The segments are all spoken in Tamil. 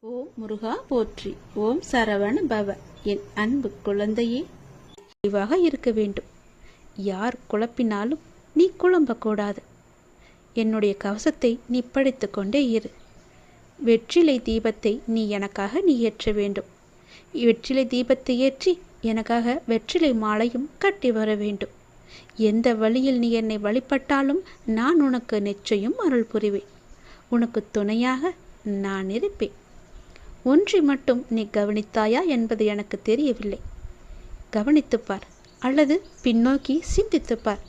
ஓம் முருகா போற்றி. ஓம் சரவண பவ. என் அன்பு குழந்தையே, தெளிவாக இருக்க வேண்டும். யார் குழப்பினாலும் நீ குழம்பக்கூடாது. என்னுடைய கவசத்தை நீ படித்து கொண்டே இரு. வெற்றிலை தீபத்தை நீ எனக்காக நீ ஏற்ற வேண்டும். வெற்றிலை தீபத்தை ஏற்றி எனக்காக வெற்றிலை மாலையும் கட்டி வர வேண்டும். எந்த வழியில் நீ என்னை வழிபட்டாலும் நான் உனக்கு நிச்சயம் அருள் புரிவேன். உனக்கு துணையாக நான் இருப்பேன். ஒன்றை மட்டும் நீ கவனித்தாயா என்பது எனக்கு தெரியவில்லை. கவனித்துப்பார் அல்லது பின்னோக்கி சிந்தித்துப்பார்.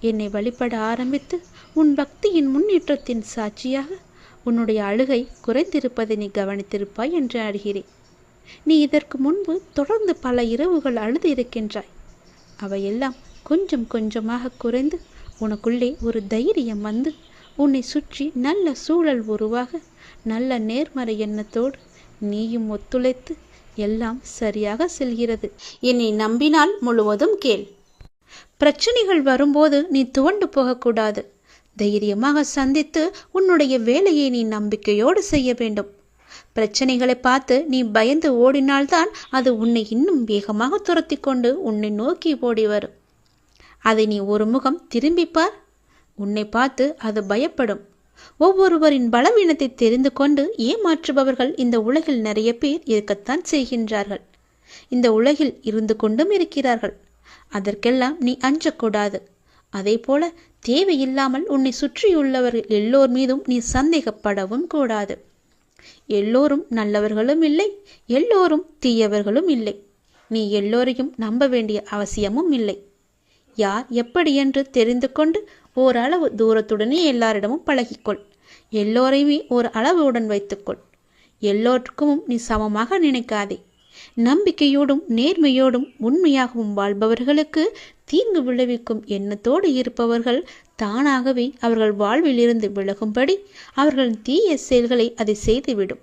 என்னை வழிபட ஆரம்பித்து உன் பக்தியின் முன்னேற்றத்தின் சாட்சியாக உன்னுடைய அழுகை குறைந்திருப்பதை நீ கவனித்திருப்பாய் என்று அறிகிறேன். நீ இதற்கு முன்பு தொடர்ந்து பல இரவுகள் அழுது இருக்கின்றாய். அவையெல்லாம் கொஞ்சம் கொஞ்சமாக குறைந்து உனக்குள்ளே ஒரு தைரியம் வந்து உன்னை சுற்றி நல்ல சூழல் உருவாக நல்ல நேர்மறை எண்ணத்தோடு நீயும் ஒத்துழைத்து எல்லாம் சரியாக செல்கிறது. என்னை நம்பினால் முழுவதும் கேள். பிரச்சனைகள் வரும்போது நீ துவண்டு போகக்கூடாது. தைரியமாக சந்தித்து உன்னுடைய வேலையை நீ நம்பிக்கையோடு செய்ய வேண்டும். பிரச்சனைகளை பார்த்து நீ பயந்து ஓடினால்தான் அது உன்னை இன்னும் வேகமாக துரத்தி கொண்டு உன்னை நோக்கி ஓடி வரும். அதை நீ ஒரு முகம் திரும்பிப்பார். உன்னை பார்த்து அது பயப்படும். ஒவ்வொருவரின் பலவீனத்தை தெரிந்து கொண்டு ஏமாற்றுபவர்கள் இந்த உலகில் நிறைய பேர் இருக்கத்தான் செய்கின்றார்கள். இந்த உலகில் இருந்து கொண்டும் இருக்கிறார்கள். அதற்கெல்லாம் நீ அஞ்சக்கூடாது. அதே போல தேவையில்லாமல் உன்னை சுற்றியுள்ளவர்கள் எல்லோர் மீதும் நீ சந்தேகப்படவும் கூடாது. எல்லோரும் நல்லவர்களும் இல்லை, எல்லோரும் தீயவர்களும் இல்லை. நீ எல்லோரையும் நம்ப வேண்டிய அவசியமும் இல்லை. யார் எப்படி என்று தெரிந்து கொண்டு ஓரளவு தூரத்துடனே எல்லாரிடமும் பழகிக்கொள். எல்லோரையுமே ஒரு அளவுடன் வைத்துக்கொள். எல்லோருக்கும் நீ சமமாக நினைக்காதே. நம்பிக்கையோடும் நேர்மையோடும் உண்மையாகவும் வாழ்பவர்களுக்கு தீங்கு விளைவிக்கும் எண்ணத்தோடு இருப்பவர்கள் தானாகவே அவர்கள் வாழ்வில் இருந்து விலகும்படி அவர்களின் தீய செயல்களை அதை செய்துவிடும்.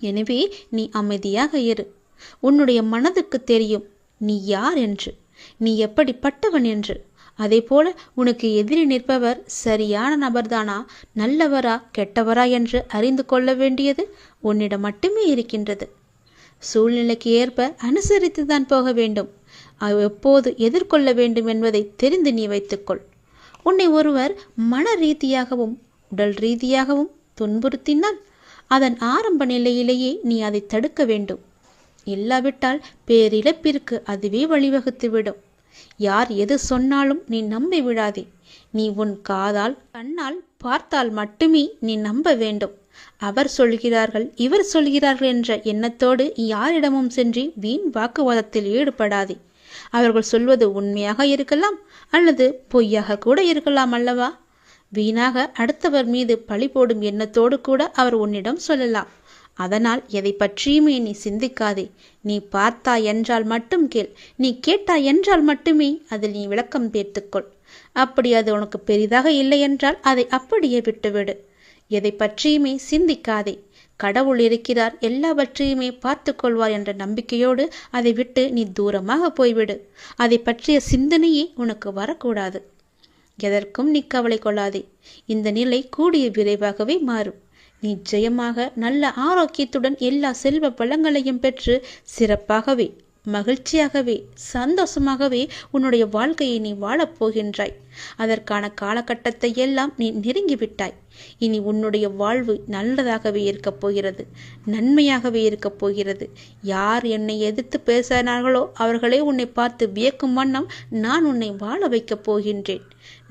எனவே நீ அமைதியாக இரு. உன்னுடைய மனதுக்கு தெரியும் நீ யார் என்று, நீ எப்படிப்பட்டவன் என்று. அதே போல உனக்கு எதிரி நிற்பவர் சரியான நபர்தானா, நல்லவரா கெட்டவரா என்று அறிந்து கொள்ள வேண்டியது உன்னிடம் மட்டுமே இருக்கின்றது. சூழ்நிலைக்கு ஏற்ப அனுசரித்து தான் போக வேண்டும். எப்போது எதிர்கொள்ள வேண்டும் என்பதை தெரிந்து நீ வைத்துக்கொள். உன்னை ஒருவர் மன ரீதியாகவும் உடல் ரீதியாகவும் துன்புறுத்தினால் அதன் ஆரம்ப நிலையிலேயே நீ அதை தடுக்க வேண்டும். இல்லாவிட்டால் பேரிழப்பிற்கு அதுவே வழிவகுத்துவிடும். யார் எது சொன்னாலும் நீ நம்பி விடாதே. நீ உன் காதால் கண்ணால் பார்த்தால் மட்டுமே நீ நம்ப வேண்டும். அவர் சொல்கிறார்கள் இவர் சொல்கிறார்கள் என்ற எண்ணத்தோடு யாரிடமும் சென்று வீண் வாக்குவாதத்தில் ஈடுபடாதே. அவர்கள் சொல்வது உண்மையாக இருக்கலாம் அல்லது பொய்யாக கூட இருக்கலாம் அல்லவா? வீணாக அடுத்தவர் மீது பழி போடும் எண்ணத்தோடு கூட அவர் உன்னிடம் சொல்லலாம். அதனால் எதை பற்றியுமே நீ சிந்திக்காதே. நீ பார்த்தாய் என்றால் மட்டும் கேள். நீ கேட்டாய் என்றால் மட்டுமே அதில் நீ விளக்கம் பேர்த்துக்கொள். அப்படி அது உனக்கு பெரிதாக இல்லை என்றால் அதை அப்படியே விட்டுவிடு. எதை பற்றியுமே சிந்திக்காதே. கடவுள் இருக்கிறார், எல்லாவற்றையுமே பார்த்து கொள்வார் என்ற நம்பிக்கையோடு அதை விட்டு நீ தூரமாக போய்விடு. அதை பற்றிய சிந்தனையே உனக்கு வரக்கூடாது. எதற்கும் நீ கவலை கொள்ளாதே. இந்த நிலை கூடிய விரைவாகவே மாறும். நிச்சயமாக நல்ல ஆரோக்கியத்துடன் எல்லா செல்வ வளங்களையும் பெற்று சிறப்பாகவே மகிழ்ச்சியாகவே சந்தோஷமாகவே உன்னுடைய வாழ்க்கையை நீ வாழப்போகின்றாய். அதற்கான காலகட்டத்தை எல்லாம் நீ நெருங்கிவிட்டாய். இனி உன்னுடைய வாழ்வு நல்லதாகவே இருக்கப் போகிறது, நன்மையாகவே இருக்கப் போகிறது. யார் என்னை எதிர்த்து பேசினார்களோ அவர்களே உன்னை பார்த்து வியக்கும் வண்ணம் நான் உன்னை வாழ வைக்கப் போகின்றேன்.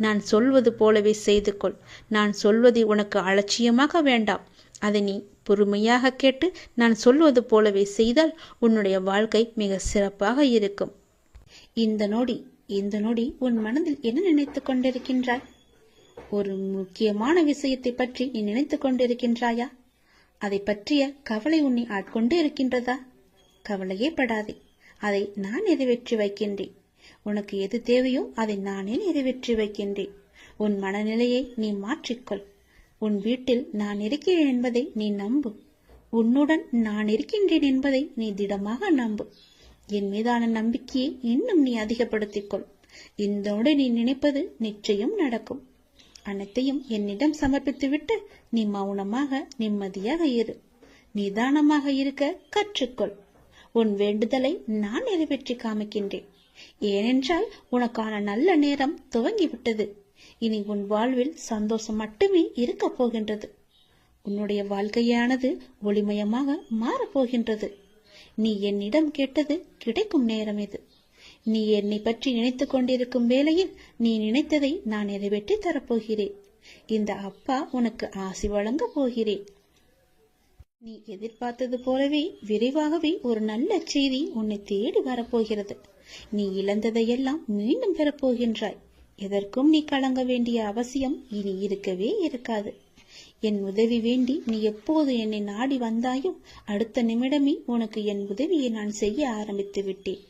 நான் சொல்வது போலவே செய்து கொள். நான் சொல்வதை உனக்கு அலட்சியமாக வேண்டாம். அதை நீ பொறுமையாக கேட்டு நான் சொல்வது போலவே செய்தால் உன்னுடைய வாழ்க்கை மிக சிறப்பாக இருக்கும். இந்த நொடி உன் மனதில் என்ன நினைத்து கொண்டிருக்கின்றாய்? ஒரு முக்கியமான விஷயத்தை பற்றி நீ நினைத்து கொண்டிருக்கின்றாயா? அதை பற்றிய கவலை உன்னை ஆட்கொண்டு இருக்கின்றதா? கவலையே படாதே. அதை நான் நிறைவேற்றி வைக்கின்றேன். உனக்கு எது தேவையோ அதை நானே நிறைவேற்றி வைக்கின்றேன். உன் மனநிலையை நீ மாற்றிக்கொள். உன் வீட்டில் நான் இருக்கிறேன் என்பதை நீ நம்பு. உன்னுடன் நான் இருக்கின்றேன் என்பதை நீ திடமாக நம்பு. என் மீதான நம்பிக்கையை இன்னும் நீ அதிகப்படுத்திக்கொள். இந்தோடு நீ நினைப்பது நிச்சயம் நடக்கும். அனைத்தையும் என்னிடம் சமர்ப்பித்துவிட்டு நீ மௌனமாக நிம்மதியாக இரு. நிதானமாக இருக்க கற்றுக்கொள். உன் வேண்டுதலை நான் நிறைவேற்றி காமிக்கின்றேன். ஏனென்றால் உனக்கான நல்ல நேரம் துவங்கிவிட்டது. இனி உன் வாழ்வில் சந்தோஷம் மட்டுமே இருக்க போகின்றது. உன்னுடைய வாழ்க்கையானது ஒளிமயமாக மாறப்போகின்றது. நீ என்னிடம் கேட்டது கிடைக்கும் நேரம் இது. நீ என்னை பற்றி நினைத்துக் கொண்டிருக்கும் வேளையில் நீ நினைத்ததை நான் நிறைவேற்றி தரப்போகிறேன். இந்த அப்பா உனக்கு ஆசி வழங்க போகிறேன். நீ எதிர்பார்த்தது போலவே விரைவாகவே ஒரு நல்ல செய்தி உன்னை தேடி வரப்போகிறது. நீ இழந்ததையெல்லாம் மீண்டும் பெறப்போகின்றாய். எதற்கும் நீ கலங்க வேண்டிய அவசியம் இனி இருக்கவே இருக்காது. என் உதவி வேண்டி நீ எப்போது என்னை நாடி வந்தாயோ அடுத்த நிமிடமே உனக்கு என் உதவியை நான் செய்ய ஆரம்பித்து விட்டேன்.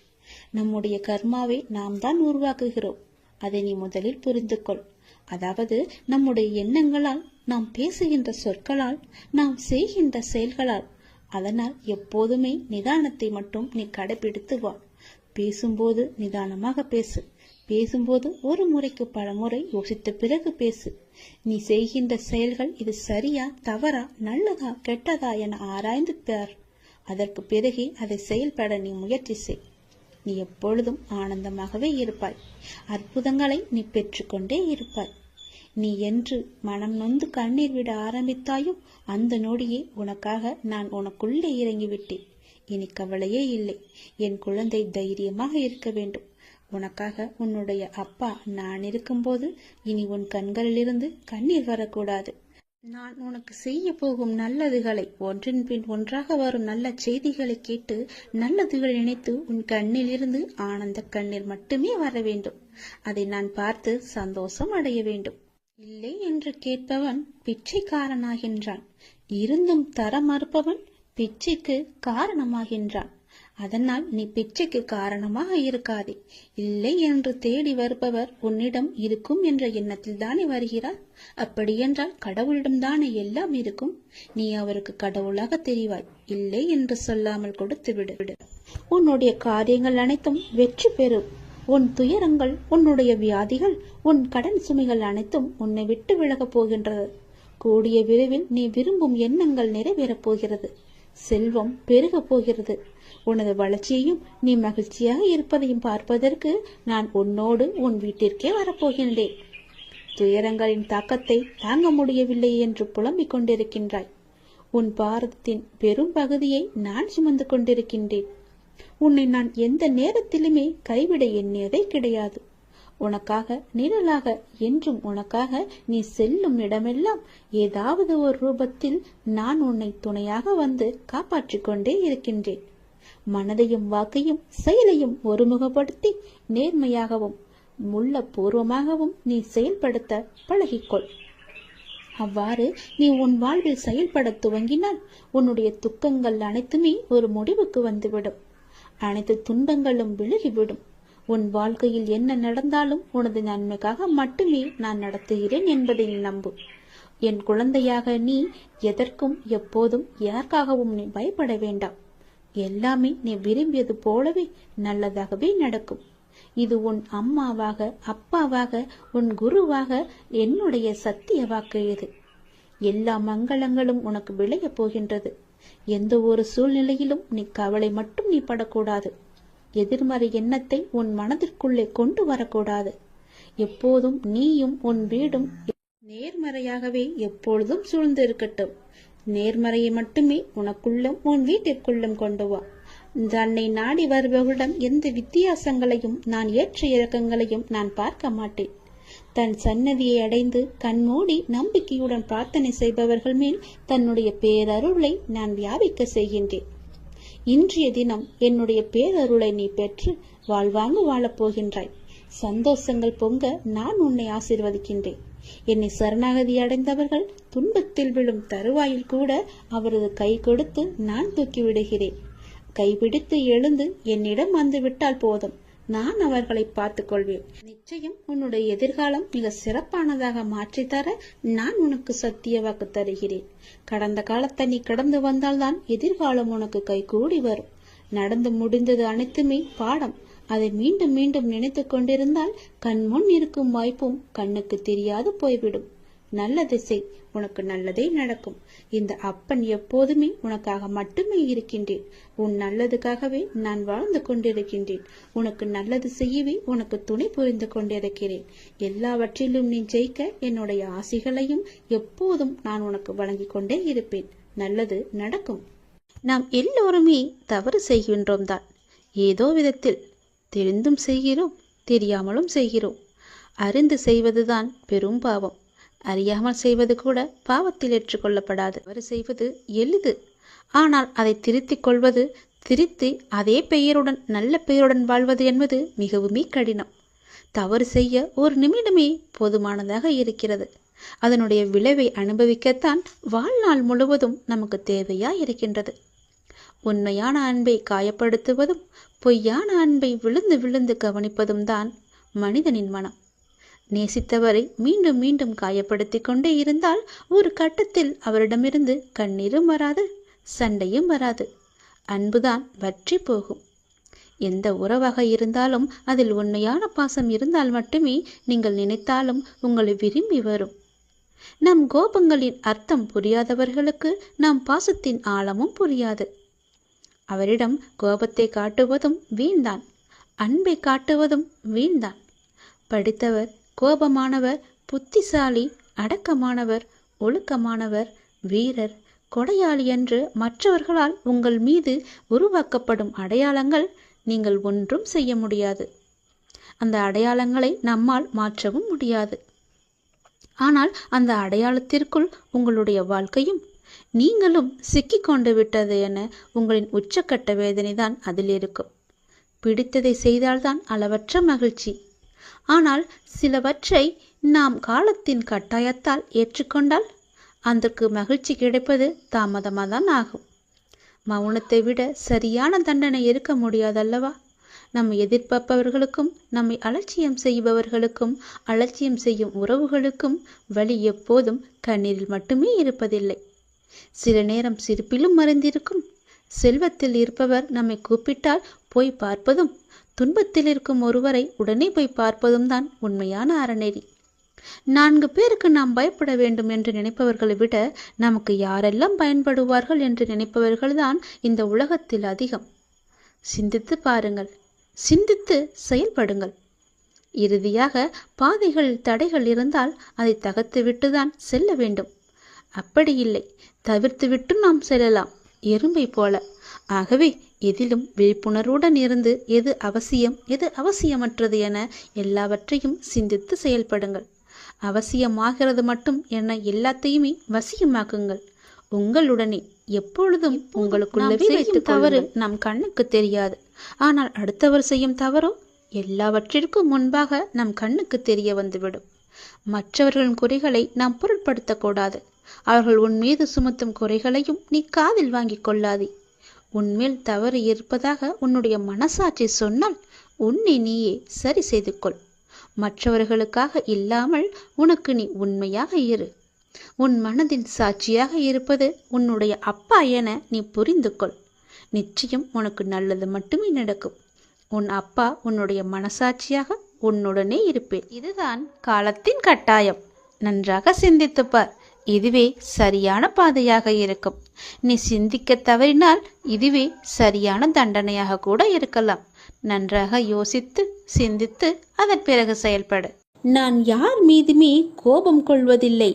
நம்முடைய கர்மாவை நாம் தான் உருவாக்குகிறோம். அதை நீ முதலில் புரிந்து கொள். அதாவது நம்முடைய எண்ணங்களால், நாம் பேசுகின்ற சொற்களால், நாம் செய்கின்ற செயல்களால். அதனால் எப்போதுமே நிதானத்தை மட்டும் நீ கடைபிடித்து வா. பேசும்போது நிதானமாக பேசு. பேசும்போது ஒரு முறைக்கு பல முறை யோசித்த பிறகு பேசு. நீ செய்கின்ற செயல்கள் இது சரியா தவறா நல்லதா கெட்டதா என ஆராய்ந்து பார். அதற்கு பிறகே அதை செயல்பட நீ முயற்சி செய். நீ எப்பொழுதும் ஆனந்தமாகவே இருப்பாய். அற்புதங்களை நீ பெற்றுக்கொண்டே இருப்பாய். நீ என்று மனம் நொந்து கண்ணீர் விட ஆரம்பித்தாயோ அந்த நொடியே உனக்காக நான் உனக்குள்ளே இறங்கிவிட்டேன். இனி கவலையே இல்லை. என் குழந்தை தைரியமாக இருக்க வேண்டும். உனக்காக உன்னுடைய அப்பா நான் இருக்கும்போது இனி உன் கண்களிலிருந்து கண்ணீர் வரக்கூடாது. நான் உனக்கு செய்ய போகும் நல்லதுகளை, ஒன்றின் பின் ஒன்றாக வரும் நல்ல செய்திகளை கேட்டு நல்லதுகளை நினைத்து உன் கண்ணிலிருந்து ஆனந்த கண்ணீர் மட்டுமே வர வேண்டும். அதை நான் பார்த்து சந்தோஷம் அடைய வேண்டும். இல்லை என்று கேட்பவன் பிச்சைக்காரனாகின்றான். இருந்தும் தர மறுப்பவன் பிச்சைக்கு காரணமாகின்றான். அதனால் நீ பிச்சைக்கு காரணமாக இருக்காதே. இல்லை என்று தேடி வருபவர் உன்னிடம் இருக்கும் என்ற எண்ணத்தில் தானே வருகிறார். அப்படியென்றால் கடவுளிடம்தானே எல்லாம் இருக்கும். நீ அவருக்கு கடவுளாக தெரிவாய். இல்லை என்று சொல்லாமல் கொடுத்து விடு. உன்னுடைய காரியங்கள் அனைத்தும் வெற்றி பெறும். உன் துயரங்கள், உன்னுடைய வியாதிகள், உன் கடன் சுமைகள் அனைத்தும் உன்னை விட்டு விலகப் போகின்றது. கூடிய விரைவில் நீ விரும்பும் எண்ணங்கள் நிறைவேறப் போகிறது. செல்வம் பெருகப் போகிறது. உனது வளர்ச்சியையும் நீ மகிழ்ச்சியாக இருப்பதையும் பார்ப்பதற்கு நான் உன்னோடு உன் வீட்டிற்கே வரப்போகின்றேன். துயரங்களின் தாக்கத்தை தாங்க முடியவில்லை என்று புலம்பிக் கொண்டிருக்கின்றாய். உன் பாரதத்தின் பெரும் பகுதியை நான் சுமந்து கொண்டிருக்கின்றேன். உன்னை நான் எந்த நேரத்திலுமே கைவிட எண்ணியதே கிடையாது. உனக்காக நிழலாக, என்றும் உனக்காக நீ செல்லும் இடமெல்லாம் ஏதாவது ஒரு ரூபத்தில் நான் உன்னை துணையாக வந்து காப்பாற்றிக் கொண்டே இருக்கின்றேன். மனதையும் வாக்கையும் செயலையும் ஒருமுகப்படுத்தி நேர்மையாகவும் உள்ளபூர்வமாகவும் நீ செயல்படுத்த பழகிக்கொள். அவ்வாறு நீ உன் வாழ்வில் செயல்பட துவங்கினால் உன்னுடைய துக்கங்கள் அனைத்துமே ஒரு முடிவுக்கு வந்துவிடும். அனைத்து துன்பங்களும் விலகிவிடும். உன் வாழ்க்கையில் என்ன நடந்தாலும் உனது நன்மைக்காக மட்டுமே நான் நடத்துகிறேன் என்பதை நீ நம்பு. என் குழந்தையாக நீ எதற்கும் எப்போதும் யாருக்காகவும் நீ பயப்பட வேண்டாம். எல்லாமே நீ விரும்பியது போலவே நல்லதாகவே நடக்கும். இது உன் அம்மாவாக, அப்பாவாக, உன் குருவாக என்னுடைய சத்திய வாக்கு. இது எல்லா மங்களங்களும் உனக்கு விளைய போகின்றது. எந்த ஒரு சூழ்நிலையிலும் நீ கவலை மட்டும் நீ படக்கூடாது. எதிர்மறை எண்ணத்தை உன் மனதிற்குள்ளே கொண்டு வரக்கூடாது. எப்போதும் நீயும் உன் வீடும் நேர்மறையாகவே எப்பொழுதும் சூழ்ந்து இருக்கட்டும். நேர்மறையை மட்டுமே உனக்குள்ளும் உன் வீட்டிற்குள்ளும் கொண்டு வா. தன்னை நாடி வருபவரிடம் எந்த வித்தியாசங்களையும் நான் ஏற்ற இறக்கங்களையும் நான் பார்க்க மாட்டேன். தன் சன்னதியை அடைந்து கண்மூடி நம்பிக்கையுடன் பிரார்த்தனை செய்பவர்கள் மேல் தன்னுடைய பேரருளை நான் வியாபிக்க செய்கின்றேன். இன்றைய தினம் என்னுடைய பேரருளை நீ பெற்று வாழ்வாங்கு வாழப்போகின்றாய். சந்தோஷங்கள் பொங்க நான் உன்னை ஆசீர்வதிக்கின்றேன். என்னை சரணாகதி அடைந்தவர்கள் துன்பத்தில் விழும் தருவாயில் கூட அவரது கை கொடுத்து நான் தூக்கி விடுகிறேன். கைபிடித்து எழுந்து என்னிடம் வந்து விட்டால் போதும், நான் அவர்களை பார்த்துக் கொள்வேன். நிச்சயம் உன்னுடைய எதிர்காலம் மிக சிறப்பானதாக மாற்றித்தர நான் உனக்கு சத்திய வாக்கு தருகிறேன். கடந்த காலத்தை நீ கடந்து வந்தால்தான் எதிர்காலம் உனக்கு கைகூடி வரும். நடந்து முடிந்தது அனைத்துமே பாடம். அதை மீண்டும் மீண்டும் நினைத்து கொண்டிருந்தால் கண் முன் இருக்கும் வாய்ப்பும் கண்ணுக்கு தெரியாது போய்விடும். நல்லதை செய், உனக்கு நல்லதே நடக்கும். இந்த அப்பன் எப்போதுமே உனக்காக மட்டுமே இருக்கின்றேன். உன் நல்லதுக்காகவே நான் வாழ்ந்து கொண்டிருக்கின்றேன். உனக்கு நல்லது செய்யவே உனக்கு துணை புரிந்து கொண்டிருக்கிறேன். எல்லாவற்றிலும் நீ ஜெயிக்க என்னுடைய ஆசைகளையும் எப்போதும் நான் உனக்கு வழங்கி கொண்டே இருப்பேன். நல்லது நடக்கும். நாம் எல்லோருமே தவறு செய்கின்றோம் தான். ஏதோ விதத்தில் தெரிந்தும் செய்கிறோம், தெரியாமலும் செய்கிறோம். அறிந்து செய்வதுதான் பெரும் பாவம். அறியாமல் செய்வது கூட பாவத்தில் ஏற்றுக்கொள்ளப்படாது. தவறு செய்வது எளிது. ஆனால் அதை திருத்திக் கொள்வது, திருத்தி அதே பெயருடன் நல்ல பெயருடன் வாழ்வது என்பது மிகவுமே கடினம். தவறு செய்ய ஒரு நிமிடமே போதுமானதாக இருக்கிறது. அதனுடைய விளைவை அனுபவிக்கத்தான் வாழ்நாள் முழுவதும் நமக்கு தேவையா இருக்கின்றது. உண்மையான அன்பை காயப்படுத்துவதும் பொய்யான அன்பை விழுந்து விழுந்து கவனிப்பதும் தான் மனிதனின் மனம். நேசித்தவரை மீண்டும் மீண்டும் காயப்படுத்தி கொண்டே இருந்தால் ஒரு கட்டத்தில் அவரிடமிருந்து கண்ணீரும் வராது, சண்டையும் வராது. அன்புதான் வற்றி போகும். எந்த உறவாக இருந்தாலும் அதில் உண்மையான பாசம் இருந்தால் மட்டுமே நீங்கள் நினைத்தாலும் உங்களை விரும்பி வரும். நம் கோபங்களின் அர்த்தம் புரியாதவர்களுக்கு நம் பாசத்தின் ஆழமும் புரியாது. அவரிடம் கோபத்தை காட்டுவதும் வீண்தான், அன்பை காட்டுவதும் வீண்தான். படித்தவர், கோபமானவர், புத்திசாலி, அடக்கமானவர், ஒழுக்கமானவர், வீரர், கொடையாளி என்று மற்றவர்களால் உங்கள் மீது உருவாக்கப்படும் அடையாளங்கள் நீங்கள் ஒன்றும் செய்ய முடியாது. அந்த அடையாளங்களை நம்மால் மாற்றவும் முடியாது. ஆனால் அந்த அடையாளத்திற்குள் உங்களுடைய வாழ்க்கையும் நீங்களும் சிக்கிக்கொண்டு விட்டது என உங்களின் உச்சக்கட்ட வேதனைதான் அதில் இருக்கும். பிடித்ததை செய்தால்தான் அளவற்ற மகிழ்ச்சி. ஆனால் சிலவற்றை நாம் காலத்தின் கட்டாயத்தால் ஏற்றுக்கொண்டால் அதற்கு மகிழ்ச்சி கிடைப்பது தாமதமாகத்தான் ஆகும். மௌனத்தை விட சரியான தண்டனை இருக்க முடியாதல்லவா? நம்மை எதிர்பார்ப்பவர்களுக்கும் நம்மை அலட்சியம் செய்பவர்களுக்கும் அலட்சியம் செய்யும் உறவுகளுக்கும் வழி எப்போதும் கண்ணீரில் மட்டுமே இருப்பதில்லை. சில நேரம் சிரிப்பிலும் மறைந்திருக்கும். செல்வத்தில் இருப்பவர் நம்மை கூப்பிட்டால் போய் பார்ப்பதும், துன்பத்தில் இருக்கும் ஒருவரை உடனே போய் பார்ப்பதும் தான் உண்மையான அறநெறி. 4 பேருக்கு நாம் பயப்பட வேண்டும் என்று நினைப்பவர்களை விட நமக்கு யாரெல்லாம் பயன்படுவார்கள் என்று நினைப்பவர்கள்தான் இந்த உலகத்தில் அதிகம். சிந்தித்து பாருங்கள், சிந்தித்து செயல்படுங்கள். இறுதியாக பாதைகளில் தடைகள் இருந்தால் அதை தகர்த்துவிட்டுதான் செல்ல வேண்டும். அப்படி இல்லை, தவிர்த்துவிட்டு நாம் செல்லலாம், எறும்பை போல. ஆகவே எதிலும் விழிப்புணர்வுடன் இருந்து எது அவசியம், எது அவசியமற்றது என எல்லாவற்றையும் சிந்தித்து செயல்படுங்கள். அவசியமாகிறது மட்டும் என எல்லாத்தையுமே வசியமாக்குங்கள். உங்களுடனே எப்பொழுதும் உங்களுக்குள்ளவே வைத்து. தவறு நம் கண்ணுக்கு தெரியாது, ஆனால் அடுத்தவர் செய்யும் தவறோ எல்லாவற்றிற்கும் முன்பாக நம் கண்ணுக்கு தெரிய வந்துவிடும். மற்றவர்களின் குறைகளை நாம் பொருட்படுத்தக்கூடாது. அவர்கள் உன் மீது சுமத்தும் குறைகளையும் நீ காதில் வாங்கிக் கொள்ளாதே. உன்மேல் தவறு இருப்பதாக உன்னுடைய மனசாட்சி சொன்னால் உன்னை நீயே சரி செய்து கொள். மற்றவர்களுக்காக இல்லாமல் உனக்கு நீ உண்மையாக இரு. உன் மனதின் சாட்சியாக இருப்பது உன்னுடைய அப்பா என நீ புரிந்து கொள். நிச்சயம் உனக்கு நல்லது மட்டுமே நடக்கும். உன் அப்பா உன்னுடைய மனசாட்சியாக உன்னுடனே இருப்பேன். இதுதான் காலத்தின் கட்டாயம். நன்றாக சிந்தித்துப்பார். இதுவே சரியான பாதையாக இருக்கும். நீ சிந்திக்க தவறினால் இதுவே சரியான தண்டனையாக கூட இருக்கலாம். நன்றாக யோசித்து சிந்தித்து அதன் பிறகு செயல்படு. நான் யார் மீதுமே கோபம் கொள்வதில்லை.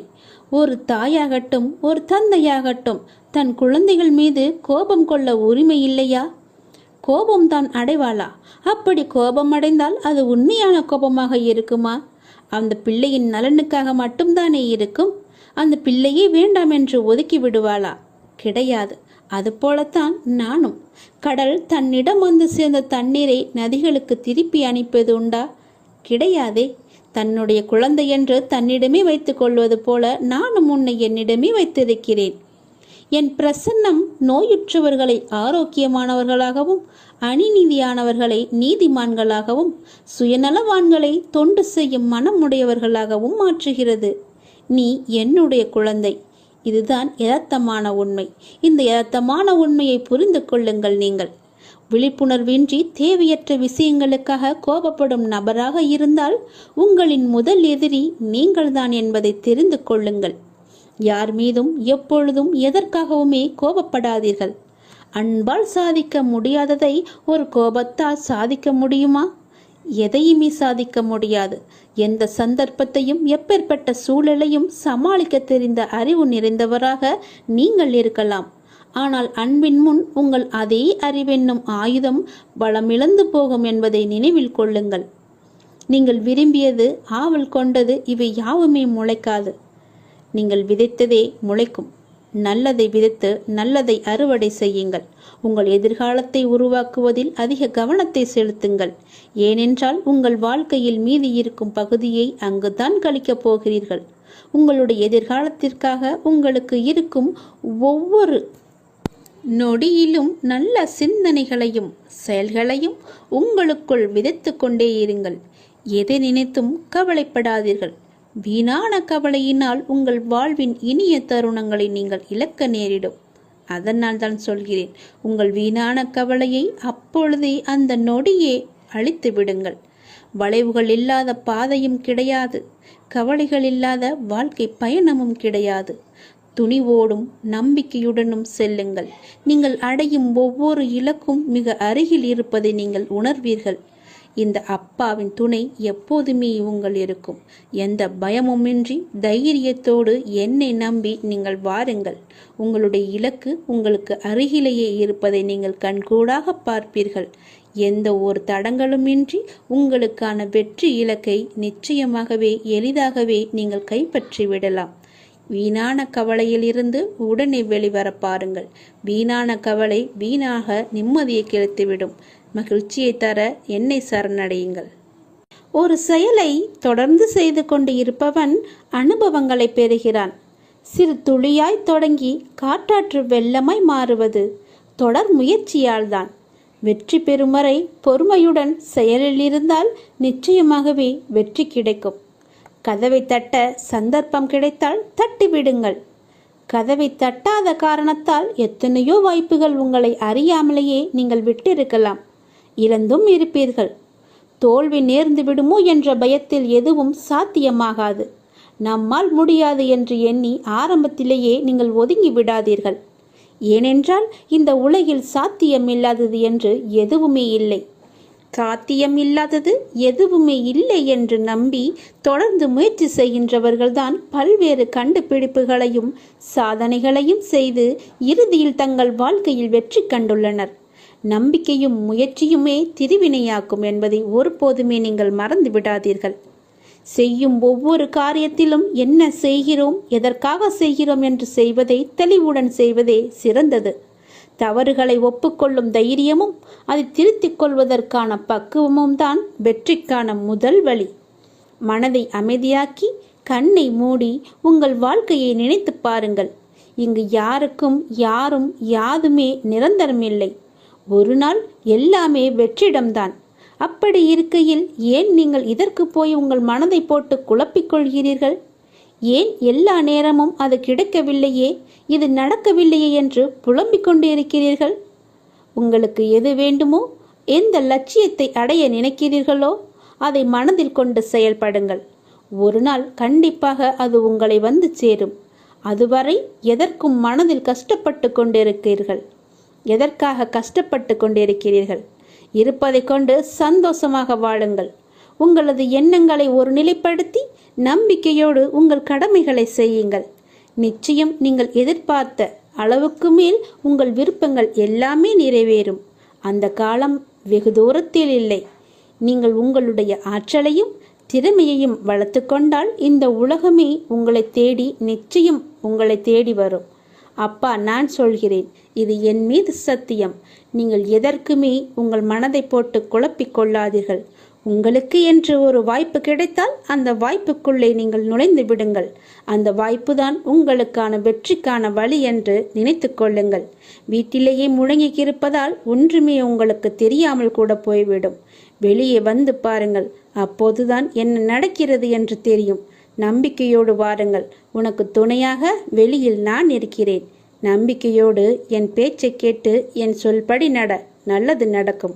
ஒரு தாயாகட்டும் ஒரு தந்தையாகட்டும் தன் குழந்தைகள் மீது கோபம் கொள்ள உரிமை இல்லையா? கோபம் தான் அடைவாளா? அப்படி கோபம் அடைந்தால் அது உண்மையான கோபமாக இருக்குமா? அந்த பிள்ளையின் நலனுக்காக மட்டும்தானே இருக்கும். அந்த பிள்ளையே வேண்டாம் என்று ஒதுக்கி விடுவாளா? கிடையாது. அதுபோலத்தான் நானும். கடல் தன்னிடம் வந்து சேர்ந்த தண்ணீரை நதிகளுக்கு திருப்பி அனுப்பியது உண்டா? கிடையாதே. தன்னுடைய குழந்தை என்று தன்னிடமே வைத்துக் கொள்வது போல நானும் உன்னை என்னிடமே வைத்திருக்கிறேன். என் பிரசன்னம் நோயுற்றவர்களை ஆரோக்கியமானவர்களாகவும், அநீதியானவர்களை நீதிமான்களாகவும், சுயநலவான்களை தொண்டு செய்யும் மனம் உடையவர்களாகவும் மாற்றுகிறது. நீ என்னுடைய குழந்தை. இதுதான் யதார்த்தமான உண்மை. இந்த யதார்த்தமான உண்மையை புரிந்து கொள்ளுங்கள். நீங்கள் விழிப்புணர்வின்றி தேவையற்ற விஷயங்களுக்காக கோபப்படும் நபராக இருந்தால் உங்களின் முதல் எதிரி நீங்கள்தான் என்பதை தெரிந்து கொள்ளுங்கள். யார் மீதும் எப்பொழுதும் எதற்காகவுமே கோபப்படாதீர்கள். அன்பால் சாதிக்க முடியாததை ஒரு கோபத்தால் சாதிக்க முடியுமா? எதையுமே சாதிக்க முடியாது. எந்த சந்தர்ப்பத்தையும் எப்பேற்பட்ட சூழலையும் சமாளிக்க தெரிந்த அறிவு நிறைந்தவராக நீங்கள் இருக்கலாம். ஆனால் அன்பின் முன் உங்கள் அதே அறிவென்னும் ஆயுதம் பலமிழந்து போகும் என்பதை நினைவில் கொள்ளுங்கள். நீங்கள் விரும்பியது, ஆவல் கொண்டது இவை யாவுமே முளைக்காது. நீங்கள் விதைத்ததே முளைக்கும். நல்லதை விதைத்து நல்லதை அறுவடை செய்யுங்கள். உங்கள் எதிர்காலத்தை உருவாக்குவதில் அதிக கவனத்தை செலுத்துங்கள். ஏனென்றால் உங்கள் வாழ்க்கையில் மீதி இருக்கும் பகுதியை அங்குதான் கழிக்கப் போகிறீர்கள். உங்களுடைய எதிர்காலத்திற்காக உங்களுக்கு இருக்கும் ஒவ்வொரு நொடியிலும் நல்ல சிந்தனைகளையும் செயல்களையும் உங்களுக்குள் விதைத்து கொண்டே இருங்கள். எதை நினைத்தும் கவலைப்படாதீர்கள். வீணான கவலையினால் உங்கள் வாழ்வின் இனிய தருணங்களை நீங்கள் இழக்க நேரிடும். அதனால் தான் சொல்கிறேன், உங்கள் வீணான கவலையை அப்பொழுதே அந்த நொடியே அழித்து விடுங்கள். வளைவுகள் இல்லாத பாதையும் கிடையாது. கவலைகள் இல்லாத வாழ்க்கை பயணமும் கிடையாது. துணிவோடும் நம்பிக்கையுடனும் செல்லுங்கள். நீங்கள் அடையும் ஒவ்வொரு இலக்கும் மிக அருகில் இருப்பதை நீங்கள் உணர்வீர்கள். இந்த அப்பாவின் துணை எப்போதுமே உங்கள் இருக்கும். எந்த பயமுமின்றி தைரியத்தோடு என்னை நம்பி நீங்கள் வாருங்கள். உங்களுடைய இலக்கு உங்களுக்கு அருகிலேயே இருப்பதை நீங்கள் கண்கூடாக பார்ப்பீர்கள். எந்த ஒரு தடங்களுமின்றி உங்களுக்கான வெற்றி இலக்கை நிச்சயமாகவே எளிதாகவே நீங்கள் கைப்பற்றி விடலாம். வீணான கவலையிலிருந்து உடனே வெளிவர பாருங்கள். வீணான கவலை வீணாக நிம்மதியை கெடுத்துவிடும். மகிழ்ச்சியை தர என்னை சரணடையுங்கள். ஒரு செயலை தொடர்ந்து செய்து கொண்டு இருப்பவன் அனுபவங்களை பெறுகிறான். சிறு துளியாய் தொடங்கி காற்றாற்று வெள்ளமாய் மாறுவது தொடர் முயற்சியால் தான். வெற்றி பெறும் வரை பொறுமையுடன் செயலில் இருந்தால் நிச்சயமாகவே வெற்றி கிடைக்கும். கதவை தட்ட சந்தர்ப்பம் கிடைத்தால் தட்டிவிடுங்கள். கதவை தட்டாத காரணத்தால் எத்தனையோ வாய்ப்புகள் உங்களை அறியாமலேயே நீங்கள் விட்டிருக்கலாம். இழந்தும் இருப்பீர்கள். தோல்வி நேர்ந்து விடுமோ என்ற பயத்தில் எதுவும் சாத்தியமாகாது. நம்மால் முடியாது என்று எண்ணி ஆரம்பத்திலேயே நீங்கள் ஒதுங்கி விடாதீர்கள். ஏனென்றால் இந்த உலகில் சாத்தியமில்லாதது என்று எதுவுமே இல்லை. சாத்தியம் இல்லாதது எதுவுமே இல்லை என்று நம்பி தொடர்ந்து முயற்சி செய்கின்றவர்கள்தான் பல்வேறு கண்டுபிடிப்புகளையும் சாதனைகளையும் செய்து இறுதியில் தங்கள் வாழ்க்கையில் வெற்றி கண்டுள்ளனர். நம்பிக்கையும் முயற்சியுமே திருவினையாக்கும் என்பதை ஒருபோதுமே நீங்கள் மறந்து விடாதீர்கள். செய்யும் ஒவ்வொரு காரியத்திலும் என்ன செய்கிறோம், எதற்காக செய்கிறோம் என்று செய்வதை தெளிவுடன் செய்வதே சிறந்தது. தவறுகளை ஒப்புக்கொள்ளும் தைரியமும் அதை திருத்திக் கொள்வதற்கான பக்குவமும் தான் வெற்றிக்கான முதல் வழி. மனதை அமைதியாக்கி கண்ணை மூடி உங்கள் வாழ்க்கையை நினைத்து பாருங்கள். இங்கு யாருக்கும் யாரும் யாதுமே நிரந்தரமில்லை. ஒரு நாள் எல்லாமே வெற்றிடம்தான். அப்படி இருக்கையில் ஏன் நீங்கள் இதற்கு போய் உங்கள் மனதை போட்டு குழப்பிக்கொள்கிறீர்கள்? ஏன் எல்லா நேரமும் அது கிடைக்கவில்லையே, இது நடக்கவில்லையே என்று புலம்பிக் கொண்டு இருக்கிறீர்கள்? உங்களுக்கு எது வேண்டுமோ, எந்த லட்சியத்தை அடைய நினைக்கிறீர்களோ அதை மனதில் கொண்டு செயல்படுங்கள். ஒரு நாள் கண்டிப்பாக அது உங்களை வந்து சேரும். அதுவரை எதற்கும் மனதில் கஷ்டப்பட்டு கொண்டிருக்கிறீர்கள். எதற்காக கஷ்டப்பட்டு கொண்டிருக்கிறீர்கள்? இருப்பதை கொண்டு சந்தோஷமாக வாழுங்கள். உங்களது எண்ணங்களை ஒரு நிலைப்படுத்தி நம்பிக்கையோடு உங்கள் கடமைகளை செய்யுங்கள். நிச்சயம் நீங்கள் எதிர்பார்த்த அளவுக்கு மேல் உங்கள் விருப்பங்கள் எல்லாமே நிறைவேறும். அந்த காலம் வெகு தூரத்தில் இல்லை. நீங்கள் உங்களுடைய ஆற்றலையும் திறமையையும் வளர்த்து கொண்டால் இந்த உலகமே உங்களை தேடி நிச்சயம் உங்களை தேடி வரும். அப்பா, நான் சொல்கிறேன், இது என் மீது சத்தியம். நீங்கள் எதற்குமே உங்கள் மனதை போட்டு குழப்பிக் கொள்ளாதீர்கள். உங்களுக்கு என்று ஒரு வாய்ப்பு கிடைத்தால் அந்த வாய்ப்புக்குள்ளே நீங்கள் நுழைந்து விடுங்கள். அந்த வாய்ப்புதான் உங்களுக்கான வெற்றிக்கான வழி என்று நினைத்து கொள்ளுங்கள். வீட்டிலேயே முழங்கி இருப்பதால் ஒன்றுமே உங்களுக்கு தெரியாமல் கூட போய்விடும். வெளியே வந்து பாருங்கள். அப்போதுதான் என்ன நடக்கிறது என்று தெரியும். நம்பிக்கையோடு வாருங்கள். உனக்கு துணையாக வெளியில் நான் இருக்கிறேன். நம்பிக்கையோடு என் பேச்சை கேட்டு என் சொல்படி நட. நல்லது நடக்கும்.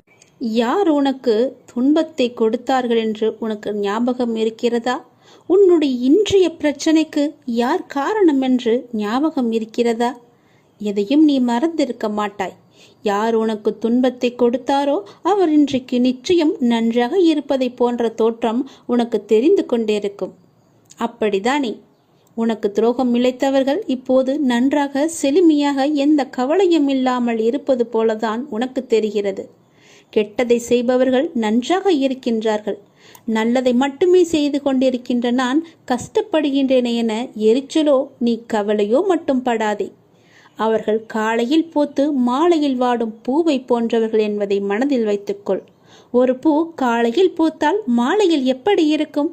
யார் உனக்கு துன்பத்தை கொடுத்தார்கள் என்று உனக்கு ஞாபகம் இருக்கிறதா? உன்னுடைய இன்றைய பிரச்சனைக்கு யார் காரணம் என்று ஞாபகம் இருக்கிறதா? எதையும் நீ மறந்திருக்க மாட்டாய். யார் உனக்கு துன்பத்தை கொடுத்தாரோ அவர் இன்றைக்கு நிச்சயம் நன்றாக இருப்பதை போன்ற தோற்றம் உனக்கு தெரிந்து கொண்டிருக்கும். அப்படிதானே? உனக்கு துரோகம் இழைத்தவர்கள் இப்போது நன்றாக செழுமையாக எந்த கவலையும் இல்லாமல் இருப்பது போலதான் உனக்கு தெரிகிறது. கெட்டதை செய்பவர்கள் நன்றாக இருக்கின்றார்கள். நல்லதை மட்டுமே செய்து கொண்டிருக்கின்ற நான் கஷ்டப்படுகின்றேனே என எரிச்சலோ நீ கவலையோ மட்டும் படாதே. அவர்கள் காலையில் பூத்து மாலையில் வாடும் பூவை போன்றவர்கள் என்பதை மனதில் வைத்துக்கொள். ஒரு பூ காலையில் பூத்தால் மாலையில் எப்படி இருக்கும்?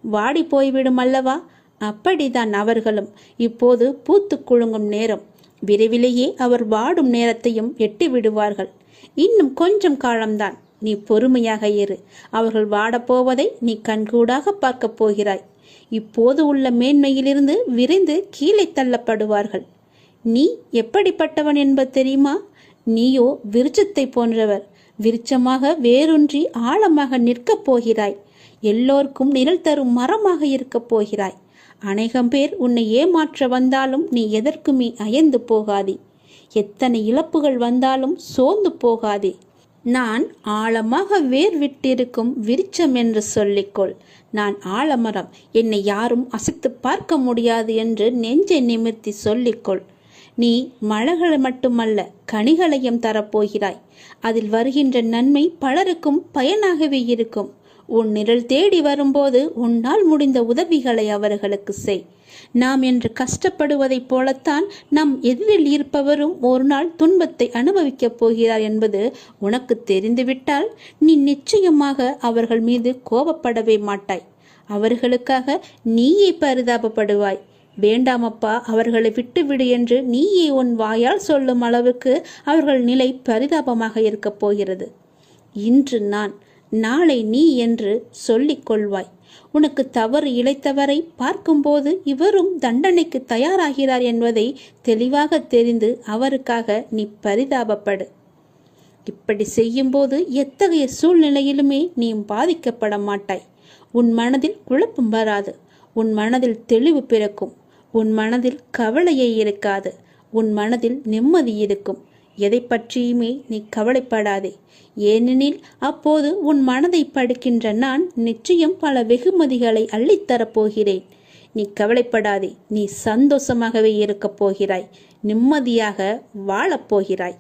வாடி போய்விடும் அல்லவா? அப்படிதான் அவர்களும். இப்போது பூத்து குலுங்கும் நேரம். விரைவிலேயே அவர் வாடும் நேரத்தையும் எட்டி விடுவார்கள். இன்னும் கொஞ்சம் காலம்தான். நீ பொறுமையாக இரு. அவர்கள் வாடப்போவதை நீ கண்கூடாக பார்க்கப் போகிறாய். இப்போது உள்ள மேன்மையிலிருந்து விரைந்து கீழே தள்ளப்படுவார்கள். நீ எப்படிப்பட்டவன் என்பது தெரியுமா? நீயோ விருட்சத்தை போன்றவர். விருட்சமாக வேரூன்றி ஆழமாக நிற்கப் போகிறாய். எல்லோருக்கும் நிழல் தரும் மரமாக இருக்கப் போகிறாய். அநேகம் பேர் உன்னை ஏமாற்ற வந்தாலும் நீ எதற்குமே அயர்ந்து போகாதே. எத்தனை இழப்புகள் வந்தாலும் சோர்ந்து போகாதே. நான் ஆழமாக வேர் விட்டிருக்கும் விருட்சம் என்று சொல்லிக்கொள். நான் ஆலமரம், என்னை யாரும் அசைத்து பார்க்க முடியாது என்று நெஞ்சை நிமிர்த்தி சொல்லிக்கொள். நீ மலர்களை மட்டுமல்ல கனிகளையும் தரப்போகிறாய். அதில் வருகின்ற நன்மை பலருக்கும் பயனாகவே இருக்கும். உன் நிழல் தேடி வரும்போது உன்னால் முடிந்த உதவிகளை அவர்களுக்கு செய். நாம் என்று கஷ்டப்படுவதைப் போலத்தான் நம் எதிரில் இருப்பவரும் ஒரு நாள் துன்பத்தை அனுபவிக்கப் போகிறார் என்பது உனக்கு தெரிந்துவிட்டால் நீ நிச்சயமாக அவர்கள் மீது கோபப்படவே மாட்டாய். அவர்களுக்காக நீயே பரிதாபப்படுவாய். வேண்டாமப்பா, அவர்களை விட்டுவிடு என்று நீயே உன் வாயால் சொல்லும் அளவுக்கு அவர்கள் நிலை பரிதாபமாக இருக்கப் போகிறது. இன்று நான், நாளை நீ என்று சொல்லிக் கொள்வாய். உனக்கு தவறு இழைத்தவரை பார்க்கும்போது இவரும் தண்டனைக்கு தயாராகிறார் என்பதை தெளிவாக தெரிந்து அவருக்காக நீ பரிதாபப்படு. இப்படி செய்யும்போது எத்தகைய சூழ்நிலையிலுமே நீ பாதிக்கப்பட மாட்டாய். உன் மனதில் குழப்பம் வராது. உன் மனதில் தெளிவு பிறக்கும். உன் மனதில் கவலையே இருக்காது. உன் மனதில் நிம்மதி இருக்கும். எதை பற்றியுமே நீ கவலைப்படாதே. ஏனெனில் அப்போது உன் மனதை படுக்கின்ற நான் நிச்சயம் பல வெகுமதிகளை அள்ளித்தரப்போகிறேன். நீ கவலைப்படாதே. நீ சந்தோஷமாகவே இருக்கப் போகிறாய். நிம்மதியாக வாழப்போகிறாய்.